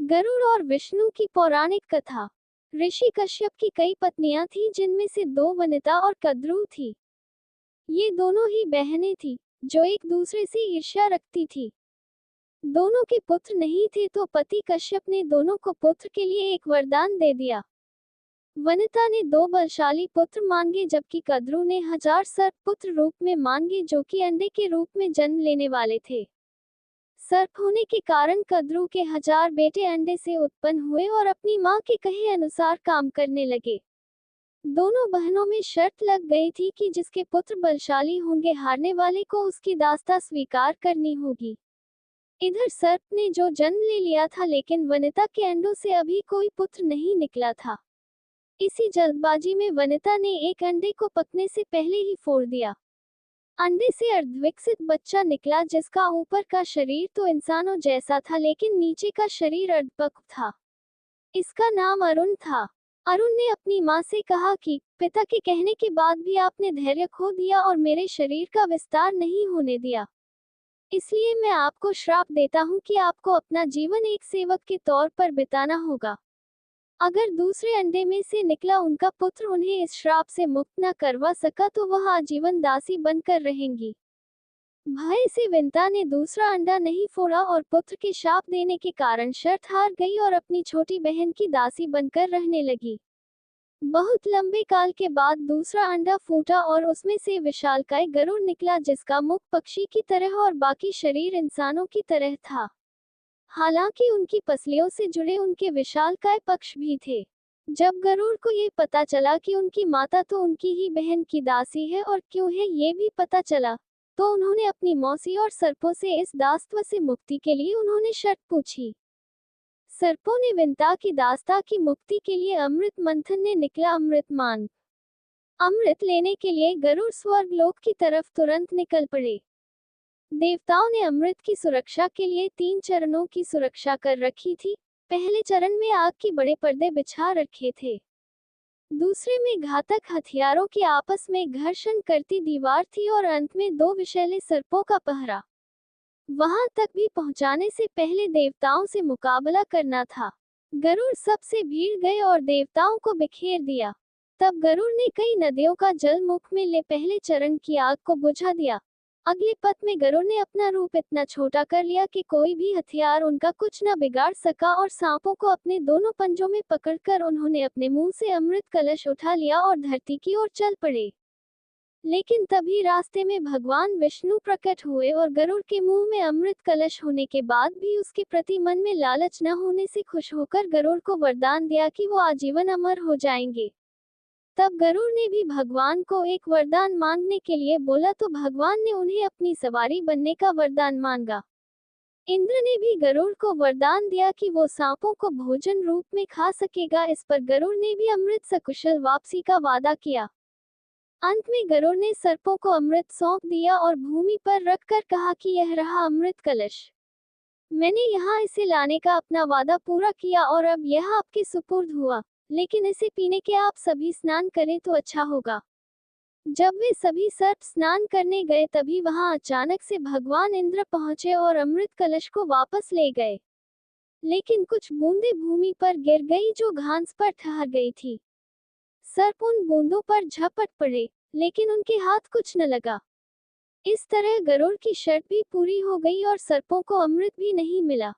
गरुड़ और विष्णु की पौराणिक कथा। ऋषि कश्यप की कई पत्नियां थीं, जिनमें से दो वनिता और कद्रू थी। ये दोनों ही बहनें थीं, जो एक दूसरे से ईर्ष्या रखती थी। दोनों के पुत्र नहीं थे, तो पति कश्यप ने दोनों को पुत्र के लिए एक वरदान दे दिया। वनिता ने दो बलशाली पुत्र मांगे, जबकि कद्रू ने 1000 सर्प पुत्र रूप में मांगे, जो कि अंडे के रूप में जन्म लेने वाले थे। सर्प होने के कारण कद्रू के 1000 बेटे अंडे से उत्पन्न हुए और अपनी मां के कहे अनुसार काम करने लगे। दोनों बहनों में शर्त लग गई थी कि जिसके पुत्र बलशाली होंगे, हारने वाले को उसकी दास्ता स्वीकार करनी होगी। इधर सर्प ने जो जन्म ले लिया था, लेकिन वनिता के अंडों से अभी कोई पुत्र नहीं निकला था। इसी जल्दबाजी में वनिता ने एक अंडे को पकने से पहले ही फोड़ दिया। अंडे से अर्धविकसित बच्चा निकला, जिसका ऊपर का शरीर तो इंसानों जैसा था, लेकिन नीचे का शरीर अर्धपक्व था। इसका नाम अरुण था। अरुण ने अपनी मां से कहा कि पिता के कहने के बाद भी आपने धैर्य खो दिया और मेरे शरीर का विस्तार नहीं होने दिया। इसलिए मैं आपको श्राप देता हूं कि आपको अपना जीवन एक सेवक के तौर पर बिताना होगा। अगर दूसरे अंडे में से निकला उनका पुत्र उन्हें इस श्राप से मुक्त न करवा सका, तो वह आजीवन दासी बनकर रहेंगी। भय से विंता ने दूसरा अंडा नहीं फोड़ा और पुत्र के शाप देने के कारण शर्त हार गई और अपनी छोटी बहन की दासी बनकर रहने लगी। बहुत लंबे काल के बाद दूसरा अंडा फूटा और उसमें से विशालकाय गरुड़ निकला, जिसका मुख पक्षी की तरह और बाकी शरीर इंसानों की तरह था। हालांकि उनकी पसलियों से जुड़े उनके विशालकाय पक्ष भी थे। जब गरुड़ को ये पता चला कि उनकी माता तो उनकी ही बहन की दासी है और क्यों है ये भी पता चला, तो उन्होंने अपनी मौसी और सर्पों से इस दासत्व से मुक्ति के लिए उन्होंने शर्त पूछी। सर्पों ने विंता की दास्ता की मुक्ति के लिए अमृत मंथन ने निकला अमृत मांग। अमृत लेने के लिए गरुड़ स्वर्ग लोक की तरफ तुरंत निकल पड़े। देवताओं ने अमृत की सुरक्षा के लिए 3 चरणों की सुरक्षा कर रखी थी। पहले चरण में आग के बड़े पर्दे बिछा रखे थे। दूसरे में घातक हथियारों की आपस में घर्षण करती दीवार थी और अंत में 2 विषैले सर्पों का पहरा। वहां तक भी पहुंचाने से पहले देवताओं से मुकाबला करना था। गरुड़ सबसे भीड़ गए और देवताओं को बिखेर दिया। तब गरुड़ ने कई नदियों का जल मुख में ले पहले चरण की आग को बुझा दिया। अगले पथ में गरुड़ ने अपना रूप इतना छोटा कर लिया कि कोई भी हथियार उनका कुछ न बिगाड़ सका और सांपों को अपने दोनों पंजों में पकड़कर उन्होंने अपने मुंह से अमृत कलश उठा लिया और धरती की ओर चल पड़े। लेकिन तभी रास्ते में भगवान विष्णु प्रकट हुए और गरुड़ के मुंह में अमृत कलश होने के बाद भी उसके प्रति मन में लालच न होने से खुश होकर गरुड़ को वरदान दिया कि वो आजीवन अमर हो जाएंगे। तब गरुड़ ने भी भगवान को एक वरदान मांगने के लिए बोला, तो भगवान ने उन्हें अपनी सवारी बनने का वरदान मांगा। इंद्र ने भी गरुड़ को वरदान दिया कि वो सांपों को भोजन रूप में खा सकेगा। इस पर गरुड़ ने भी अमृत सकुशल वापसी का वादा किया। अंत में गरुड़ ने सर्पों को अमृत सौंप दिया और भूमि पर रखकर कहा कि यह रहा अमृत कलश। मैंने यहाँ इसे लाने का अपना वादा पूरा किया और अब यह आपके सुपुर्द हुआ, लेकिन इसे पीने के आप सभी स्नान करें तो अच्छा होगा। जब वे सभी सर्प स्नान करने गए, तभी वहां अचानक से भगवान इंद्र पहुंचे और अमृत कलश को वापस ले गए। लेकिन कुछ बूंदें भूमि पर गिर गई, जो घास पर ठहर गई थी। सर्प उन बूंदों पर झपट पड़े, लेकिन उनके हाथ कुछ न लगा। इस तरह गरुड़ की शर्त भी पूरी हो गई और सर्पों को अमृत भी नहीं मिला।